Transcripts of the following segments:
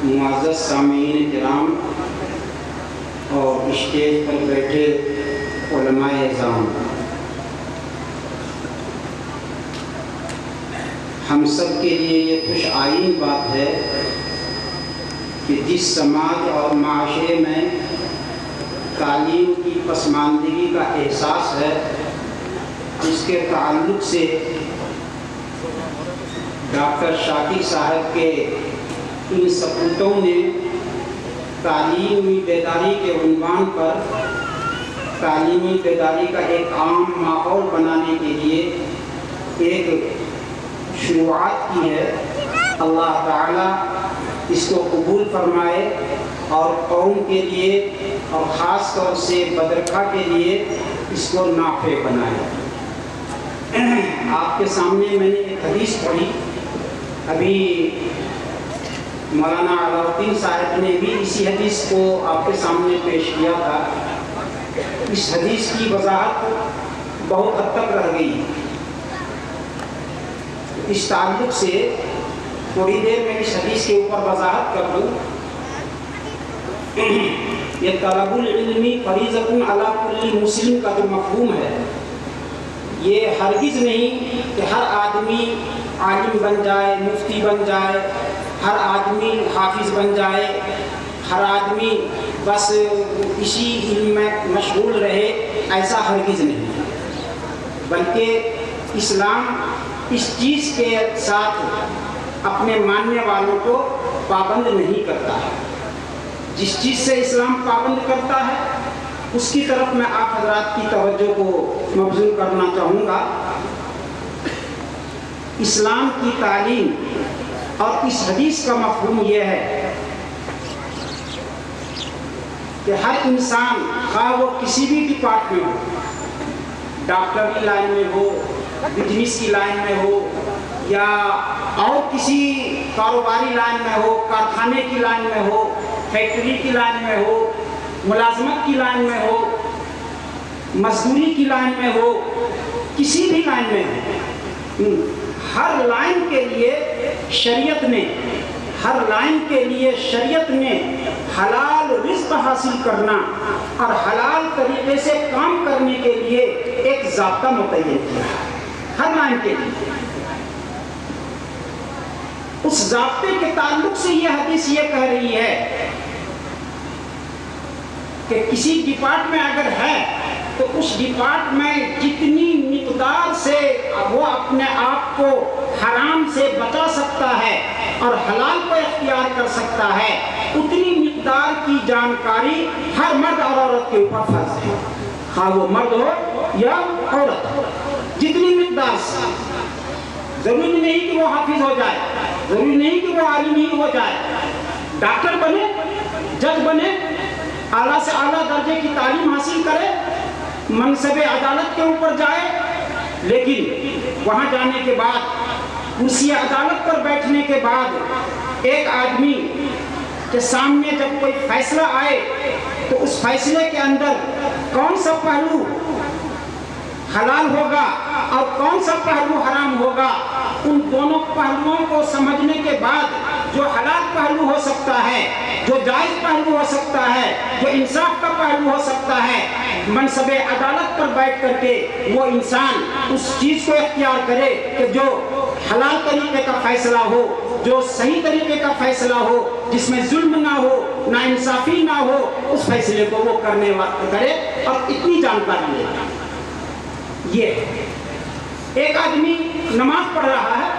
معزز سامعین کرام اور اسٹیج پر بیٹھے علماء اعظام، ہم سب کے لیے یہ خوش آئین بات ہے کہ جس سماج اور معاشرے میں تعلیم کی پسماندگی کا احساس ہے، اس کے تعلق سے ڈاکٹر شاکر صاحب کے ان سپوتوں نے تعلیمی بیداری کے عنوان پر تعلیمی بیداری کا ایک عام ماحول بنانے کے لیے ایک شروعات کی ہے۔ اللہ تعالیٰ اس کو قبول فرمائے اور قوم کے لیے اور خاص طور سے بدرخواہ کے لیے اس کو نافع بنائے۔ آپ کے سامنے میں نے ایک حدیث پڑھی، ابھی مولانا علاء الدین صاحب نے بھی اسی حدیث کو آپ کے سامنے پیش کیا تھا۔ اس حدیث کی وضاحت بہت حد تک رہ گئی، اس تعلق سے تھوڑی دیر میں اس حدیث کے اوپر وضاحت کر دوں۔ یہ طلب العلم فریضۃ علی کل مسلم کا جو مفہوم ہے، یہ ہرگز نہیں کہ ہر آدمی عالم بن جائے، مفتی بن جائے، ہر آدمی حافظ بن جائے، ہر آدمی بس اسی علم میں مشغول رہے، ایسا ہرگز نہیں، بلکہ اسلام اس چیز کے ساتھ اپنے ماننے والوں کو پابند نہیں کرتا ہے۔ جس چیز سے اسلام پابند کرتا ہے اس کی طرف میں آپ حضرات کی توجہ کو مبذول کرنا چاہوں گا۔ اسلام کی تعلیم اور اس حدیث کا مفہوم یہ ہے کہ ہر انسان، خواہ وہ کسی بھی ڈپارٹمنٹ ہو، ڈاکٹر کی لائن میں ہو، بزنس کی لائن میں ہو، یا اور کسی کاروباری لائن میں ہو، کارخانے کی لائن میں ہو، فیکٹری کی لائن میں ہو، ملازمت کی لائن میں ہو، مزدوری کی لائن میں ہو، کسی بھی لائن میں ہو، ہر لائن کے لیے شریعت نے حلال رزق حاصل کرنا اور حلال طریقے سے کام کرنے کے لیے ایک ضابطہ متعین کیا ہے، ہر لائن کے لیے۔ اس ضابطے کے تعلق سے یہ حدیث یہ کہہ رہی ہے کہ کسی ڈپارٹمنٹ اگر ہے تو اس ڈپارٹمنٹ جتنی مقدار سے وہ اپنے آپ کو حرام سے بچا سکتا ہے اور حلال کو اختیار کر سکتا ہے، اتنی مقدار کی جانکاری ہر مرد اور عورت کے اوپر فرض ہے، خواہ وہ مرد ہو یا عورت ہو، جتنی مقدار سے۔ ضروری نہیں کہ وہ حافظ ہو جائے، ضروری نہیں کہ وہ عالم ہی ہو جائے، ڈاکٹر بنے، جج بنے، اعلیٰ سے اعلیٰ درجے کی تعلیم حاصل کرے، منصب عدالت کے اوپر جائے، لیکن وہاں جانے کے بعد کرسی عدالت پر بیٹھنے کے بعد ایک آدمی کے سامنے جب کوئی فیصلہ آئے تو اس فیصلے کے اندر کون سا پہلو حلال ہوگا اور کون سا پہلو حرام ہوگا، ان دونوں پہلوؤں کو سمجھنے کے بعد جو حلال پہلو ہو سکتا ہے، جو جائز پہلو ہو سکتا ہے، جو انصاف کا پہلو ہو سکتا ہے، منصب عدالت پر بیٹھ کر کے وہ انسان اس چیز کو اختیار کرے کہ جو حلال طریقے کا فیصلہ ہو، جو صحیح طریقے کا فیصلہ ہو، جس میں ظلم نہ ہو، نا انصافی نہ ہو، اس فیصلے کو وہ کرے اور اتنی جانکاری لے۔ یہ ایک آدمی نماز پڑھ رہا ہے،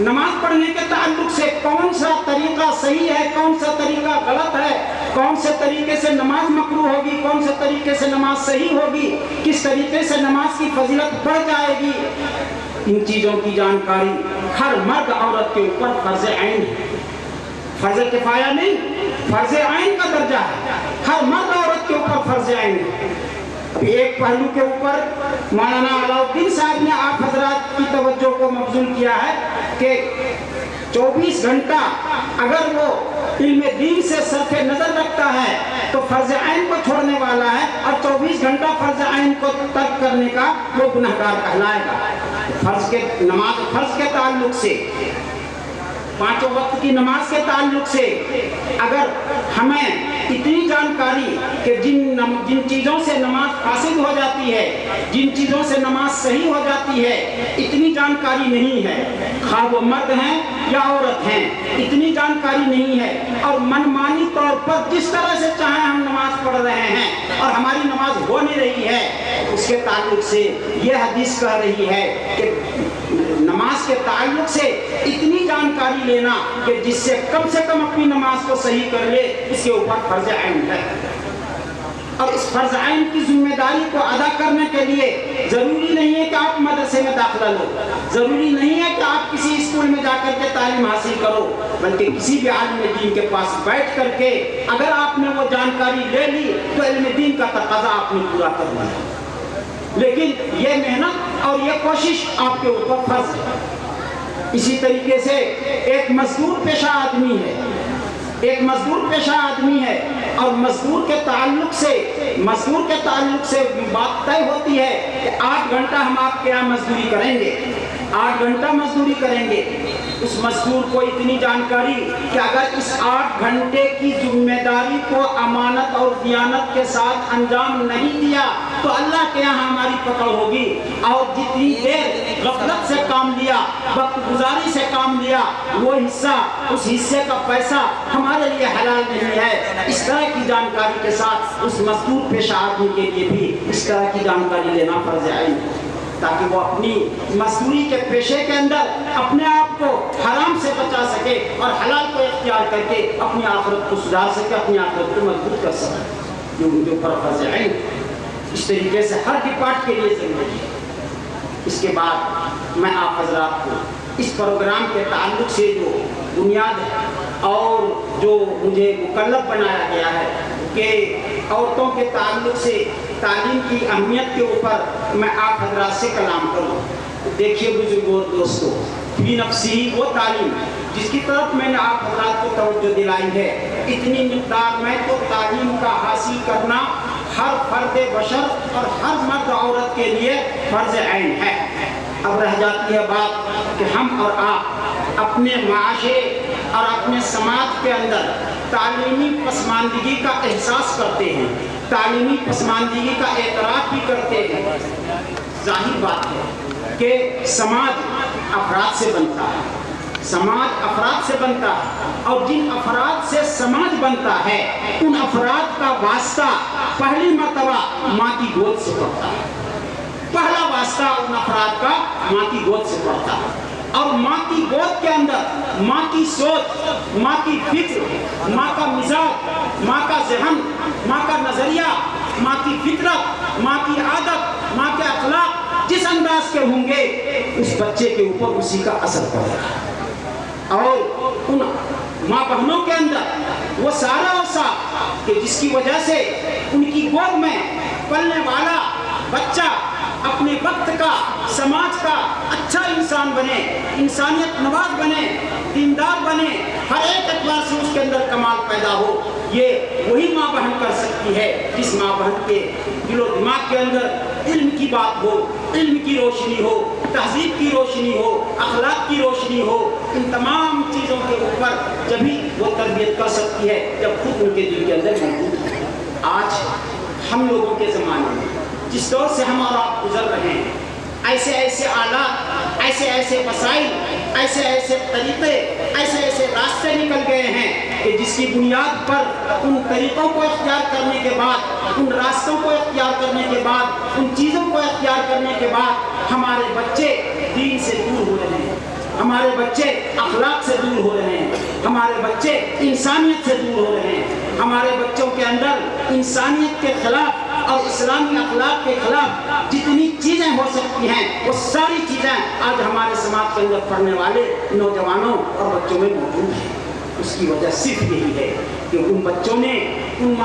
نماز پڑھنے کے تعلق سے کون سا طریقہ صحیح ہے، کون سا طریقہ غلط ہے، کون سے طریقے سے نماز مکروہ ہوگی، کون سے طریقے سے نماز صحیح ہوگی، کس طریقے سے نماز کی فضیلت بڑھ جائے گی، ان چیزوں کی جانکاری ہر مرد عورت کے اوپر فرض عین ہے، فرض کفایہ نہیں، فرض عین کا درجہ ہے، ہر مرد عورت کے اوپر فرض عین ہے۔ ایک پہلو کے اوپر مولانا علاء الدین صاحب نے آپ حضرات کی توجہ کو مبذول کیا ہے کہ 24 گھنٹہ اگر وہ علم دین سے صرف نظر رکھتا ہے تو فرض عین کو چھوڑنے والا ہے، اور 24 گھنٹہ فرض عین کو ترک کرنے کا وہ گنہگار کہلائے گا۔ فرض کے نماز فرض کے تعلق سے पांचों वक्त की नमाज के ताल्लुक से अगर हमें इतनी जानकारी कि जिन चीज़ों से नमाज फासिद हो जाती है, जिन चीज़ों से नमाज सही हो जाती है, इतनी जानकारी नहीं है, खा वो मर्द हैं या औरत हैं, इतनी जानकारी नहीं है। और मनमानी तौर पर जिस तरह से चाहे हम नमाज पढ़ रहे हैं और हमारी नमाज हो नहीं रही है, उसके ताल्लुक से यह हदीस कह रही है कि नमाज के ताल्लुक से इतनी जानकारी लेना कि जिससे कम अपनी नमाज को सही कर ले, इसके ऊपर फर्ज ऐन है। और इस फर्ज ऐन की जिम्मेदारी को अदा करने के लिए जरूरी नहीं है कि आप मदरसे में दाखिला लो, जरूरी नहीं है कि आप किसी स्कूल में जाकर के तालीम हासिल करो, बल्कि किसी भी आलिम दीन के पास बैठ करके अगर आपने वो जानकारी ले ली तो इल्म दीन का तकाजा आपने पूरा कर लिया। लेकिन ये मेहनत और ये कोशिश आपके ऊपर फर्ज है। इसी तरीके से एक मजदूर पेशा आदमी है, एक मजदूर पेशा आदमी है और मजदूर के ताल्लुक से बात तय होती है कि 8 घंटा हम आपके यहाँ मजदूरी करेंगे, 8 घंटा मजदूरी करेंगे। उस मजदूर को इतनी जानकारी कि अगर इस 8 घंटे की जिम्मेदारी को अमानत और दियानत के साथ अंजाम नहीं दिया तो अल्लाह के यहाँ हमारी पकड़ होगी। और जितनी देर गफलत से काम लिया, वक्त गुजारी से काम लिया, वो हिस्सा, उस हिस्से का पैसा हमारे लिए हलाल नहीं है। इस तरह की जानकारी के साथ उस मजदूर पेशा आदमी के लिए भी इस तरह की जानकारी लेना फर्ज है, ताकि वो अपनी मजदूरी के पेशे के अंदर अपने आप को हराम से बचा सके और हलाल को इख्तियार करके अपनी आखिरत को सुधार सके, अपनी आखिरत को मजबूत कर सके, जो उनके ऊपर फर्ज है। इस तरीके से हर डिपार्ट के लिए जरूरी है। इसके बाद मैं आप हजरात को इस प्रोग्राम के ताल्लुक से जो बुनियाद है और जो मुझे मुकल्लफ बनाया गया है कि औरतों के ताल्लुक से तालीम की अहमियत के ऊपर मैं आप हजरात से कलाम करूँ। देखिए बुजुर्गों और दोस्तों, फी नफ्सी वो तालीम जिसकी तरफ मैंने आप हजरात को तवज्जो दिलाई है, इतनी मिक़दार में तो तालीम का हासिल करना हर फर्द बशर और हर मर्द औरत के लिए फर्ज ऐन है। अब रह जाती है बात कि हम और आप अपने माशरे और अपने समाज के अंदर तालीमी पसमानदगी का एहसास करते हैं, तालीमी पसमानदगी का एतराफ़ भी करते हैं। जाहिर बात है कि समाज अफराद से बनता है, समाज अफराद से बनता है और जिन अफराद से समाज बनता है उन अफराद का वास्ता पहली मर्तबा माँ की गोद से पड़ता है। पहला वास्ता उन अफराद का माँ की गोद से पड़ता है और माँ की गोद के अंदर माँ की सोच, माँ की फिक्र, माँ का मिजाज, माँ का ज़हन, माँ का नज़रिया, माँ की फितरत, माँ की आदत, माँ के अखलाक जिस अंदाज के होंगे उस बच्चे के ऊपर उसी का असर पड़ेगा। और उन माँ बहनों के अंदर वो सारा वसा कि जिसकी वजह से उनकी गोद में पलने वाला बच्चा अपने वक्त का, समाज का अच्छा इंसान बने, इंसानियत नवाज बने, दीनदार बने, हर एक एतबार से उसके अंदर कमाल पैदा हो, ये वही माँ बहन कर सकती है जिस माँ बहन के दिलो दिमाग के अंदर इल्म की बात हो, इल्म की रोशनी हो, तहजीब की रोशनी हो, अखलाक की रोशनी हो। इन तमाम चीज़ों के ऊपर जब भी वो तरबियत कर सकती है जब खुद उनके दिल के अंदर मौजूद है। आज हम लोगों के ज़माने में जिस दौर से हम और आप गुजर रहे हैं, ऐसे ऐसे आलात, ऐसे ऐसे वसाइल, ऐसे ऐसे तरीक़े, ऐसे ऐसे रास्ते निकल गए हैं कि जिसकी बुनियाद पर उन तरीक़ों को इख्तियार करने के बाद, उन रास्तों को इख्तियार करने के बाद, उन चीज़ों को इख्तियार करने के बाद हमारे बच्चे दीन से दूर हो रहे हैं, हमारे बच्चे अखलाक से दूर हो रहे हैं, हमारे बच्चे इंसानियत से दूर हो रहे हैं, हमारे बच्चों के अंदर इंसानियत के खिलाफ और इस्लामी अखलाक के खिलाफ जितनी चीज़ें हो सकती हैं वो सारी चीज़ें आज हमारे समाज के अंदर पढ़ने वाले नौजवानों और बच्चों में मौजूद हैं। उसकी वजह सिर्फ यही है कि उन बच्चों ने, उन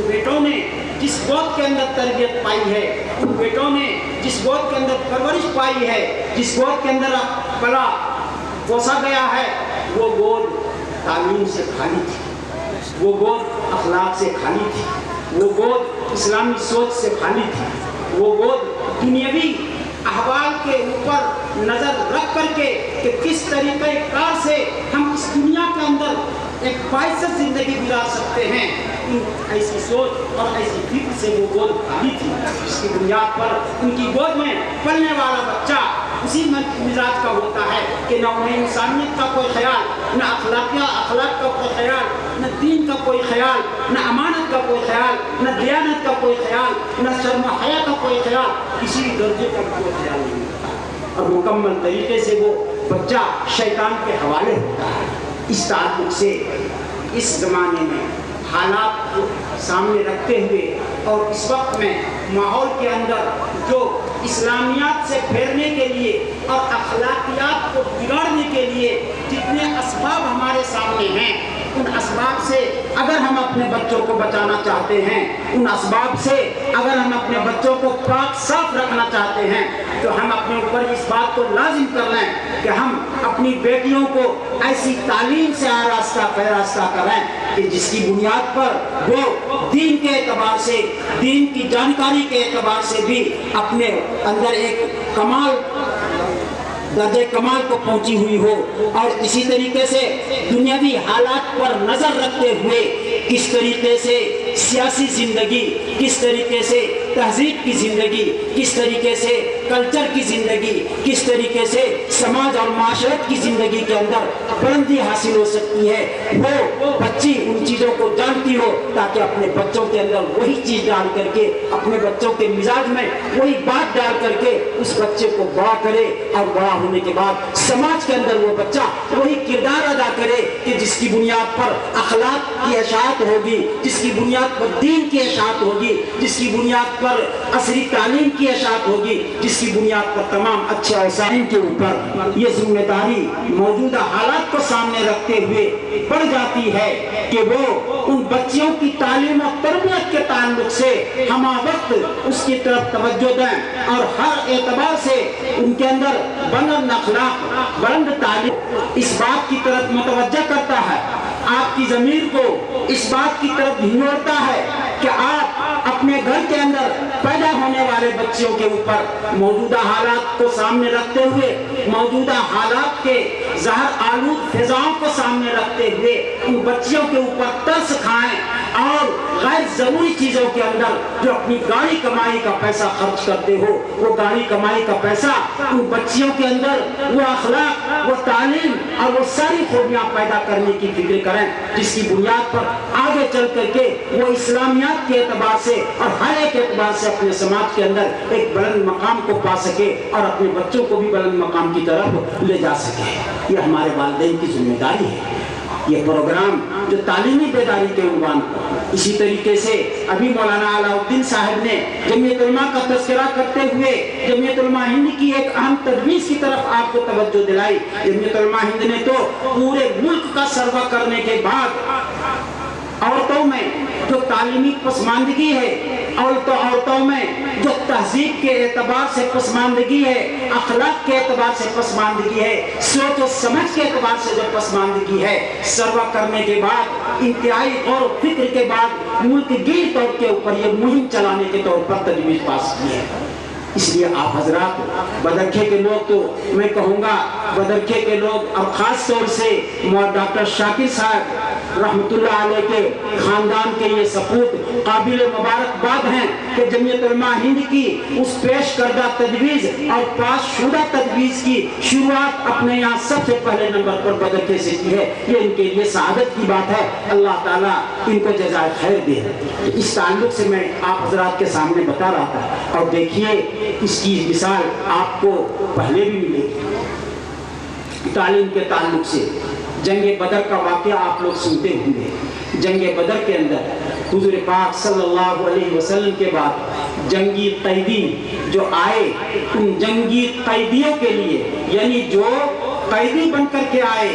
बेटों ने जिस गोद के अंदर तरबियत पाई है, उन बेटों ने जिस गोद के अंदर परवरिश पाई है, जिस गोद के अंदर पला पोसा गया है, वो गोद तालीम से खाली थी, वो गोद अखलाक से खाली थी, वो गोद इस्लामी सोच से खाली थी, वो गोद दुनियावी अहवाल के ऊपर नज़र रख करके کہ کس طریقے कार سے हम इस दुनिया के अंदर एक बाइज़्ज़त जिंदगी गुजार सकते हैं। ऐसी सोच और ऐसी फिक्र से वो गोद खाली थी, जिसकी बुनियाद पर उनकी गोद में पलने वाला बच्चा उसी मिजाज का होता है कि न उन्हें इंसानियत का कोई ख्याल, न अखलाक का कोई ख्याल, न दीन का कोई ख्याल, न अमानत का कोई ख्याल, न दियानत का कोई ख्याल, न शर्म हया का कोई ख्याल, किसी दर्जे का कोई ख्याल नहीं होता और मुकम्मल तरीके से वो बच्चा शैतान के हवाले होता है। इस ताल्लुक से इस ज़माने में हालात को सामने रखते हुए और इस वक्त में माहौल के अंदर जो इस्लामियात से फेरने के लिए और अखलाकियात को बिगाड़ने के लिए जितने असबाब हमारे सामने हैं, उन असबाब से अगर हम अपने बच्चों को बचाना चाहते हैं, उन असबाब से अगर हम अपने बच्चों को पाक साफ रखना चाहते हैं, तो हम अपने ऊपर इस बात को लाजिम कर लें कि हम अपनी बेटियों को ऐसी तालीम से आरास्ता पैरास्ता करें कि जिसकी बुनियाद पर वो दीन के एतबार से, दीन की जानकारी के एतबार से भी अपने अंदर एक कमाल दर्जे कमाल को पहुंची हुई हो और इसी तरीके से दुनियावी हालात पर नजर रखते हुए किस तरीके से सियासी जिंदगी, किस तरीके से तहजीब की जिंदगी, किस तरीके से कल्चर की जिंदगी, किस तरीके से समाज और माशरत की जिंदगी के अंदर बुलंदी हासिल हो सकती है, वो बच्ची उन चीज़ों को जानती हो ताकि अपने बच्चों के अंदर वही चीज़ डाल करके, अपने बच्चों के मिजाज में वही बात डाल करके उस बच्चे को बड़ा करे और बड़ा होने के बाद समाज के अंदर वो बच्चा वही किरदार अदा करे कि जिसकी बुनियाद पर अखलाक की इशाअत होगी, जिसकी बुनियाद पर दीन की इशाअत होगी, जिसकी बुनियाद पर असरी तालीम की इशाअत होगी, जिसकी बुनियाद पर तमाम अच्छे औसाइन के ऊपर ये जिम्मेदारी मौजूदा हालात को सामने रखते हुए बढ़ जाती है कि वो उन बच्चियों की तालीम और तरबियत के ताल्लुक से हम वक्त उसकी तरफ तवज्जो दें और हर एतबार से उनके अंदर बुलंद अखलाक, बुलंद तालीम इस बात की तरफ मुतवज्जह करता है, आपकी ज़मीर को इस बात की तरफ भिजोड़ता है कि आप अपने घर के अंदर पैदा होने वाले बच्चों के ऊपर मौजूदा हालात को सामने रखते हुए, मौजूदा हालात के ज़हर आलूद फिजाओं को सामने रखते हुए उन बच्चियों के ऊपर तरस खाएं और गैर ज़रूरी चीज़ों के अंदर जो अपनी गाड़ी कमाई का पैसा खर्च करते हो, वो गाड़ी कमाई का पैसा उन बच्चियों के अंदर वो अखलाक, वो तालीम और वो सारी खूबियाँ पैदा करने की फिक्र करें जिसकी बुनियाद पर आगे चल करके वो इस्लामियात के एतबार से और हर एक एतबार से अपने समाज के अंदर एक बुलंद मकाम को पा सके और अपने बच्चों को भी बुलंद मकाम की तरफ ले जा सके। ये हमारे वालिदैन की जिम्मेदारी है। ये प्रोग्राम जो तालीमी बेदारी के उन्वान पर, इसी तरीके से अभी मौलाना अलाउद्दीन साहब ने जमीयत उलमा का तज़किरा करते हुए जमीयत उलमा हिंद की एक अहम तजवीज़ की तरफ आपको तवज्जो दिलाई। जमीयत उलमा हिंद ने तो पूरे मुल्क का सर्वे करने के बाद औरतों में जो तालीमी पसमानदगी है और तो औरतों में जो तहजीब के एतबार से पसमानदगी है, अखलाक के एतबार से पसमानदगी है, सोच और समझ के एतबार से जो पसमानदगी है, सर्वा करने के बाद इंतहाई और फिक्र के बाद मुल्क गिर तौर के ऊपर ये मुहिम चलाने के तौर पर तजवीज़ पास की है। इसलिए आप हजरात बदरखे के लोग, तो मैं कहूँगा बदरखे के लोग और ख़ास तौर से डॉक्टर शाकिर साहब रहमतुल्लाह अलैह के ख़ानदान के ये सपूत काबिल मुबारकबाद हैं कि जमीयत उलमा हिंद की उस पेश करदा तजवीज़ और पास शुदा तजवीज़ की शुरुआत अपने यहाँ सबसे पहले नंबर पर बदरखे से की है। ये इनके लिए सआदत की बात है, अल्लाह ताला इनको जज़ाए खैर दे। तो इस ताल्लुक से मैं आप हजरात के सामने बता रहा था और देखिए इसकी मिसाल आपको पहले भी मिलेगी। तालीम के ताल्लुक से जंग बदर का वाक़या आप लोग सुनते होंगे। जंग बदर के अंदर हुज़ूर पाक सल्लल्लाहु अलैहि वसल्लम के बाद जंगी कैदी जो आए, उन जंगी कैदियों के लिए, यानी जो कैदी बनकर के आए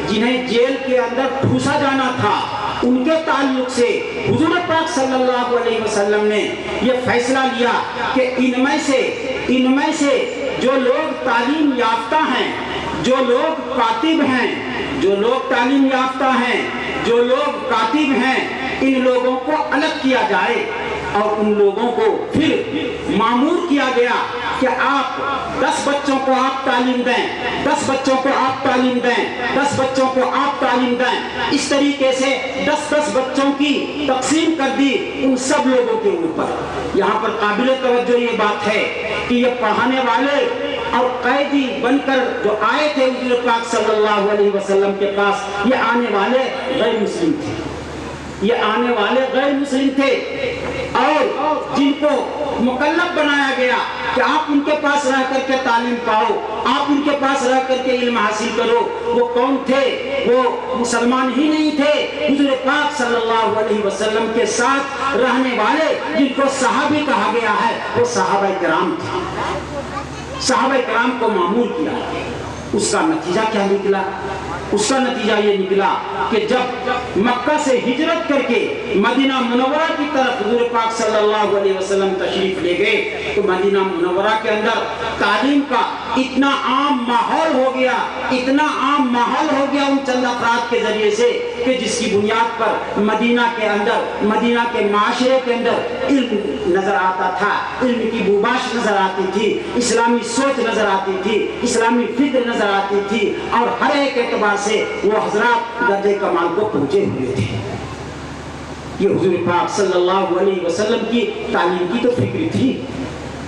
जिन्हें जेल के अंदर ठूसा जाना था, उनके ताल्लुक से हुज़ूर पाक सल्लल्लाहु अलैहि वसल्लम ने यह फैसला लिया कि इनमें से जो लोग तालीम याफ्ता हैं, जो लोग कातिब हैं, जो लोग तालीम याफ्ता हैं, जो लोग कातिब हैं, इन लोगों को अलग किया जाए और उन लोगों को फिर मामूर किया गया کہ آپ 10 بچوں کو آپ تعلیم دیں، 10 بچوں کو آپ تعلیم دیں، 10 بچوں کو آپ تعلیم دیں، اس طریقے سے 10 بچوں کی تقسیم کر دی ان سب لوگوں کے اوپر۔ یہاں پر قابل توجہ یہ بات ہے کہ یہ پڑھانے والے اور قیدی بن کر جو آئے تھے حضور پاک صلی اللہ علیہ وسلم کے پاس، یہ آنے والے غیر مسلم تھے، یہ آنے والے غیر مسلم تھے، اور جن کو مکلف بنایا گیا کہ آپ ان کے پاس رہ کر کے تعلیم پاؤ، آپ ان کے پاس رہ کر کے علم حاصل کرو۔ وہ کون تھے؟ وہ مسلمان ہی نہیں تھے، حضور پاک صلی اللہ علیہ وسلم کے ساتھ رہنے والے جن کو صحابی کہا گیا ہے، وہ صحابہ کرام تھے۔ صحابہ کرام کو معمور کیا۔ اس کا نتیجہ کیا نکلا؟ اس کا نتیجہ یہ نکلا کہ جب مکہ سے ہجرت کر کے مدینہ منورہ کی طرف حضور پاک صلی اللہ علیہ وسلم تشریف لے گئے تو مدینہ منورہ کے اندر تعلیم کا اتنا عام ماحول ہو گیا، اتنا عام ماحول ہو گیا ان چند افراد کے ذریعے سے کہ جس کی بنیاد پر مدینہ کے اندر، مدینہ کے معاشرے کے اندر علم نظر آتا تھا، علم کی بوباش نظر آتی تھی، اسلامی سوچ نظر آتی تھی، اسلامی فکر نظر آتی تھی، اور ہر ایک اعتبار سے وہ حضرات درجہ کمال کو پہنچے ہوئے تھے۔ یہ حضور پاک صلی اللہ علیہ وسلم کی تعلیم کی تو فکر تھی،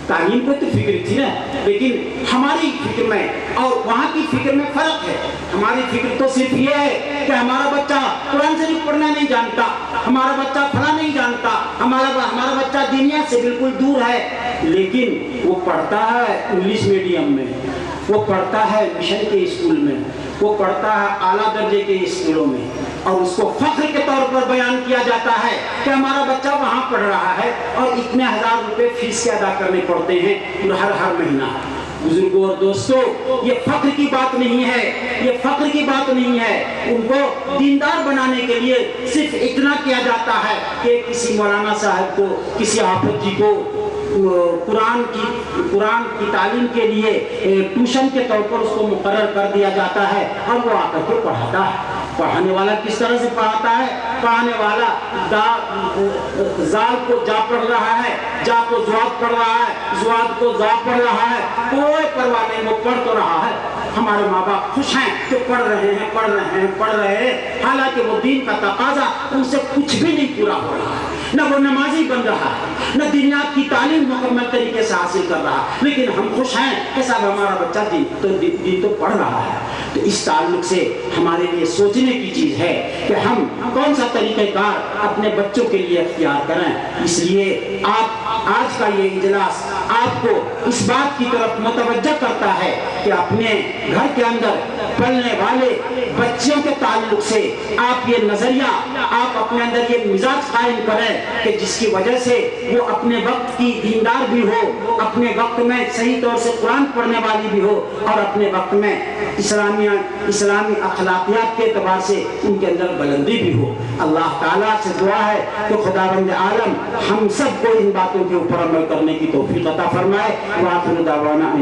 تعلیم کو تو فکر تھی نا، لیکن ہماری فکر میں اور وہاں کی فکر میں فرق ہے۔ ہماری فکر تو صرف یہ ہے کہ ہمارا بچہ قرآن شریف پڑھنا نہیں جانتا، ہمارا بچہ فلاں نہیں جانتا، ہمارا بچہ دنیا سے بالکل دور ہے، لیکن وہ پڑھتا ہے انگلش میڈیم میں، وہ پڑھتا ہے مشن کے اسکول میں، وہ پڑھتا ہے اعلیٰ درجے کے اسکولوں میں، اور اس کو فخر کے طور پر بیان کیا جاتا ہے کہ ہمارا بچہ وہاں پڑھ رہا ہے اور اتنے ہزار روپے فیس کے ادا کرنے پڑتے ہیں ہر مہینہ۔ بزرگوں اور دوستوں، یہ فخر کی بات نہیں ہے، یہ فخر کی بات نہیں ہے۔ ان کو دیندار بنانے کے لیے صرف اتنا کیا جاتا ہے کہ کسی مولانا صاحب کو، کسی حافظ جی کو قرآن کی تعلیم کے لیے ٹیوشن کے طور پر اس کو مقرر کر دیا جاتا ہے اور وہ آ کر کے پڑھاتا ہے۔ پڑھانے والا کس طرح سے پڑھاتا ہے؟ پڑھانے والا زال کو جا پڑھ رہا ہے، جا کو زواد پڑھ رہا ہے، زواد کو زا پڑھ رہا ہے، کوئی پرواہ نہیں، وہ پڑھ تو رہا ہے۔ ہمارے ماں باپ خوش ہیں کہ پڑھ رہے ہیں، حالانکہ وہ دین کا تقاضا ان سے کچھ بھی نہیں پورا ہو رہا ہے، نہ وہ نمازی بن رہا ہے، نہ دنیا کی تعلیم مکمل طریقے سے حاصل کر رہا، لیکن ہم خوش ہیں کہ صاحب ہمارا بچہ دین تو پڑھ رہا ہے۔ تو اس تعلق سے ہمارے لیے سوچنے کی چیز ہے کہ ہم کون سا طریقہ کار اپنے بچوں کے لیے اختیار کریں۔ اس لیے آج کا یہ اجلاس آپ کو اس بات کی طرف متوجہ کرتا ہے کہ اپنے گھر کے اندر پلنے والے بچوں کے تعلق سے آپ یہ نظریہ، آپ اپنے اندر یہ مزاج قائم کریں کہ جس کی وجہ سے وہ اپنے وقت کی دیندار بھی ہو، اپنے وقت میں صحیح طور سے قرآن پڑھنے والی بھی ہو، اور اپنے وقت میں اسلامی اخلاقیات کے اعتبار سے ان کے اندر بلندی بھی ہو۔ اللہ تعالیٰ سے دعا ہے کہ خداوند عالم ہم سب کو ان باتوں کے اوپر عمل کرنے کی توفیق عطا فرمائے۔ وآخر دعوانا